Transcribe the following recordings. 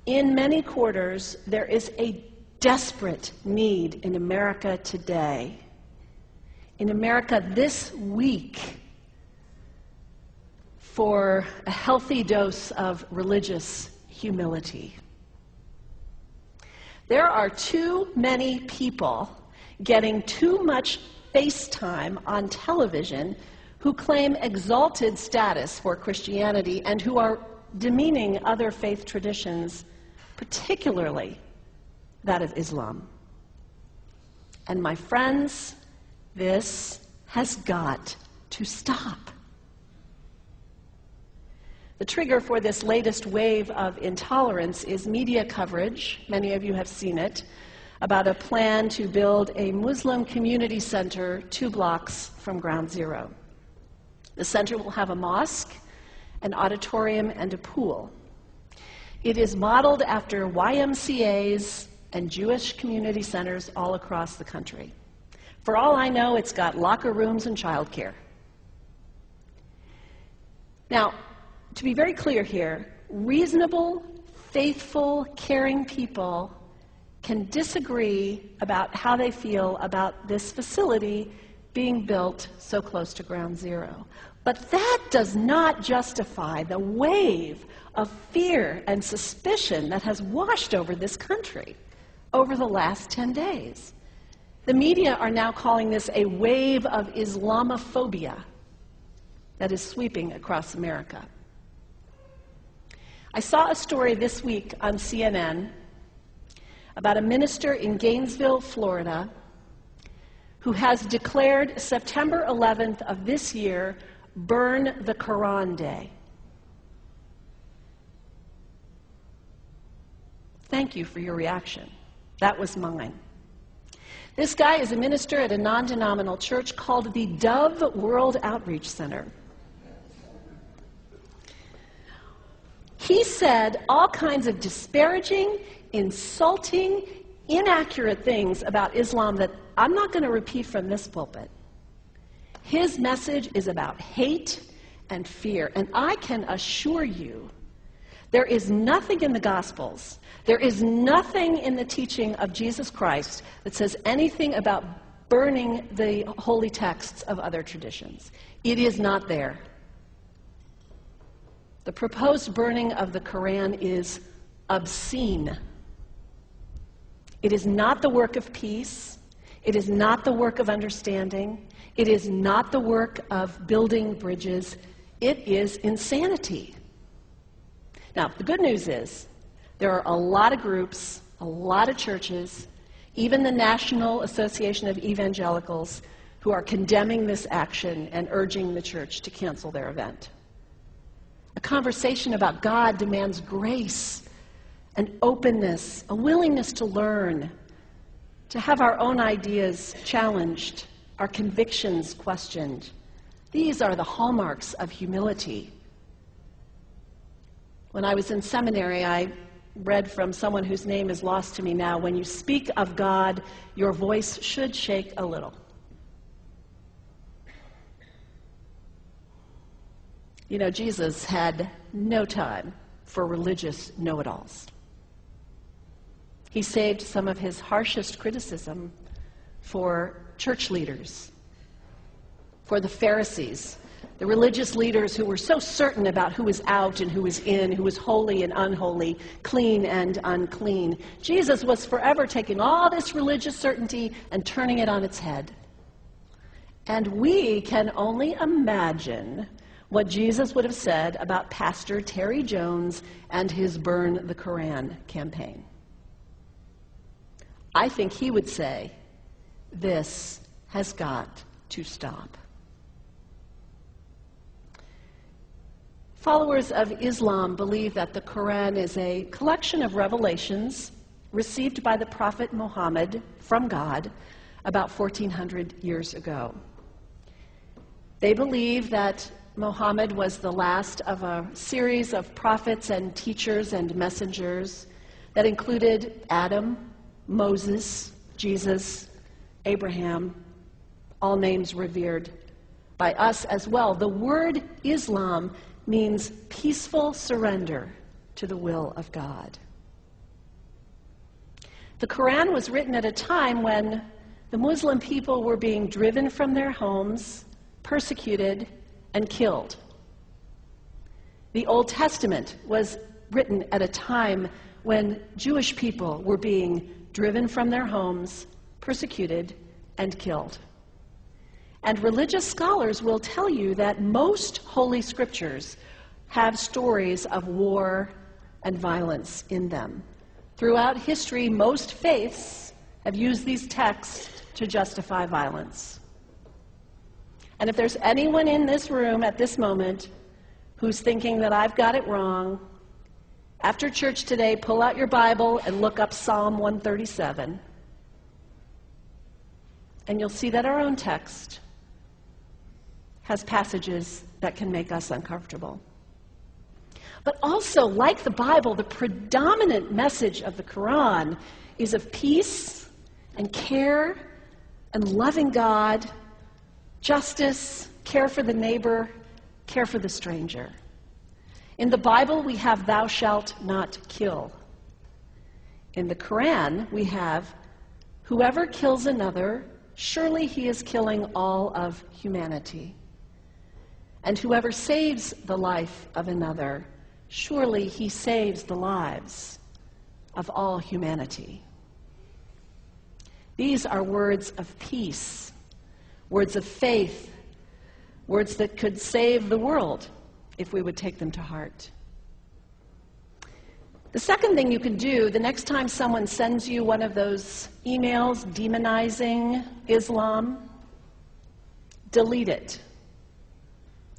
In many quarters, there is a desperate need in America today, in America this week, for a healthy dose of religious humility. There are too many people getting too much face time on television who claim exalted status for Christianity and who are demeaning other faith traditions, particularly that of Islam. And my friends, this has got to stop. The trigger for this latest wave of intolerance is media coverage, many of you have seen it, about a plan to build a Muslim community center 2 blocks from Ground Zero. The center will have a mosque, an auditorium, and a pool. It is modeled after YMCAs and Jewish community centers all across the country. For all I know, it's got locker rooms and childcare. Now, to be very clear here, reasonable, faithful, caring people can disagree about how they feel about this facility being built so close to Ground Zero. But that does not justify the wave of fear and suspicion that has washed over this country over the last 10 days. The media are now calling this a wave of Islamophobia that is sweeping across America. I saw a story this week on CNN about a minister in Gainesville, Florida, who has declared September 11th of this year Burn the Quran Day. Thank you for your reaction. That was mine. This guy is a minister at a non-denominational church called the Dove World Outreach Center. He said all kinds of disparaging, insulting, inaccurate things about Islam that I'm not going to repeat from this pulpit. His message is about hate and fear, and I can assure you there is nothing in the Gospels, there is nothing in the teaching of Jesus Christ that says anything about burning the holy texts of other traditions. It is not there. The proposed burning of the Quran is obscene. It is not the work of peace. It is not the work of understanding. It is not the work of building bridges. It is insanity. Now, the good news is there are a lot of groups, a lot of churches, even the National Association of Evangelicals, who are condemning this action and urging the church to cancel their event. A conversation about God demands grace and openness, a willingness to learn, to have our own ideas challenged, our convictions questioned. These are the hallmarks of humility. When I was in seminary, I read from someone whose name is lost to me now, when you speak of God, your voice should shake a little. You know, Jesus had no time for religious know-it-alls. He saved some of his harshest criticism for church leaders, for the Pharisees, the religious leaders who were so certain about who was out and who was in, who was holy and unholy, clean and unclean. Jesus was forever taking all this religious certainty and turning it on its head. And we can only imagine what Jesus would have said about Pastor Terry Jones and his Burn the Quran campaign. I think he would say, this has got to stop. Followers of Islam believe that the Quran is a collection of revelations received by the Prophet Muhammad from God about 1400 years ago. They believe that Muhammad was the last of a series of prophets and teachers and messengers that included Adam, Moses, Jesus, Abraham, all names revered by us as well. The word Islam means peaceful surrender to the will of God. The Quran was written at a time when the Muslim people were being driven from their homes, persecuted, and killed. The Old Testament was written at a time when Jewish people were being driven from their homes, persecuted, and killed. And religious scholars will tell you that most holy scriptures have stories of war and violence in them. Throughout history, most faiths have used these texts to justify violence. And if there's anyone in this room at this moment who's thinking that I've got it wrong, after church today, pull out your Bible and look up Psalm 137. And you'll see that our own text has passages that can make us uncomfortable. But also, like the Bible, the predominant message of the Quran is of peace and care and loving God, justice, care for the neighbor, care for the stranger. In the Bible, we have thou shalt not kill. In the Quran, we have whoever kills another, surely he is killing all of humanity. And whoever saves the life of another, surely he saves the lives of all humanity. These are words of peace, words of faith, words that could save the world if we would take them to heart. The second thing you can do the next time someone sends you one of those emails demonizing Islam, delete it.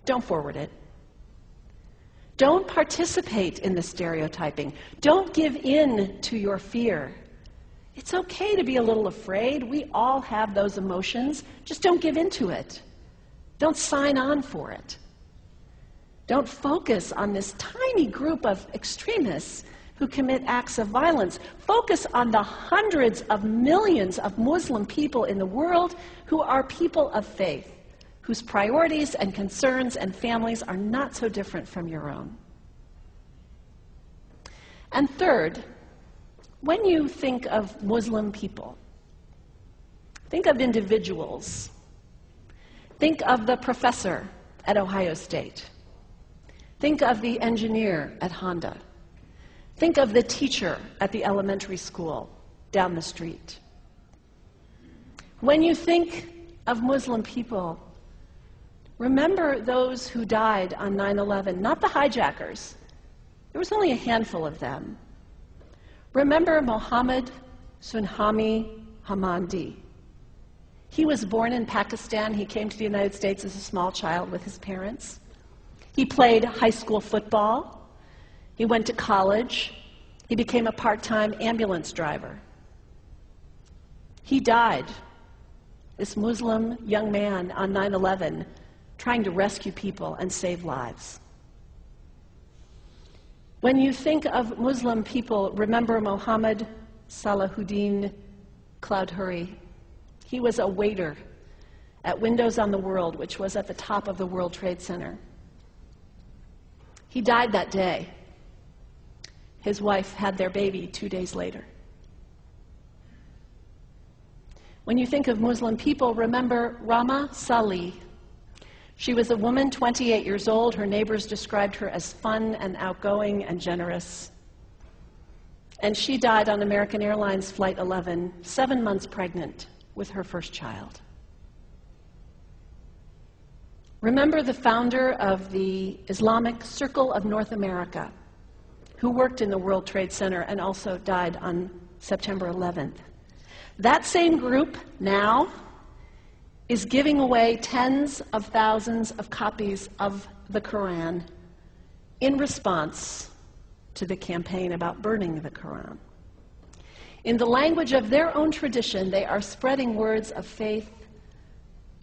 Don't forward it. Don't participate in the stereotyping. Don't give in to your fear. It's okay to be a little afraid. We all have those emotions. Just don't give in to it. Don't sign on for it. Don't focus on this tiny group of extremists who commit acts of violence. Focus on the hundreds of millions of Muslim people in the world who are people of faith, whose priorities and concerns and families are not so different from your own. And third, when you think of Muslim people, think of individuals. Think of the professor at Ohio State. Think of the engineer at Honda. Think of the teacher at the elementary school down the street. When you think of Muslim people, remember those who died on 9/11, not the hijackers. There was only a handful of them. Remember Mohammed Sunhami Hamandi. He was born in Pakistan. He came to the United States as a small child with his parents. He played high school football. He went to college. He became a part-time ambulance driver. He died, this Muslim young man, on 9/11, trying to rescue people and save lives. When you think of Muslim people, remember Mohammed Salahuddin Cloudhurry. He was a waiter at Windows on the World, which was at the top of the World Trade Center. He died that day. His wife had their baby 2 days later. When you think of Muslim people, remember Rama Salih. She was a woman, 28 years old. Her neighbors described her as fun and outgoing and generous. And she died on American Airlines Flight 11, 7 months pregnant with her first child. Remember the founder of the Islamic Circle of North America, who worked in the World Trade Center and also died on September 11th. That same group now is giving away tens of thousands of copies of the Quran in response to the campaign about burning the Quran. In the language of their own tradition, they are spreading words of faith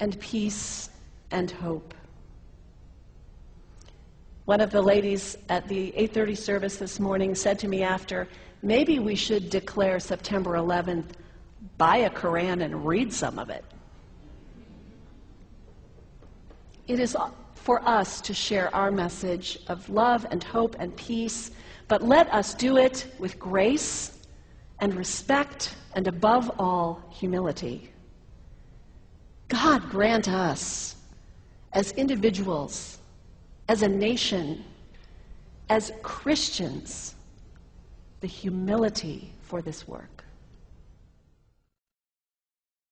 and peace and hope. One of the ladies at the 8:30 service this morning said to me after, maybe we should declare September 11th, buy a Quran and read some of it. It is for us to share our message of love and hope and peace, but let us do it with grace and respect, and above all, humility. God grant us, as individuals, as a nation, as Christians, the humility for this work.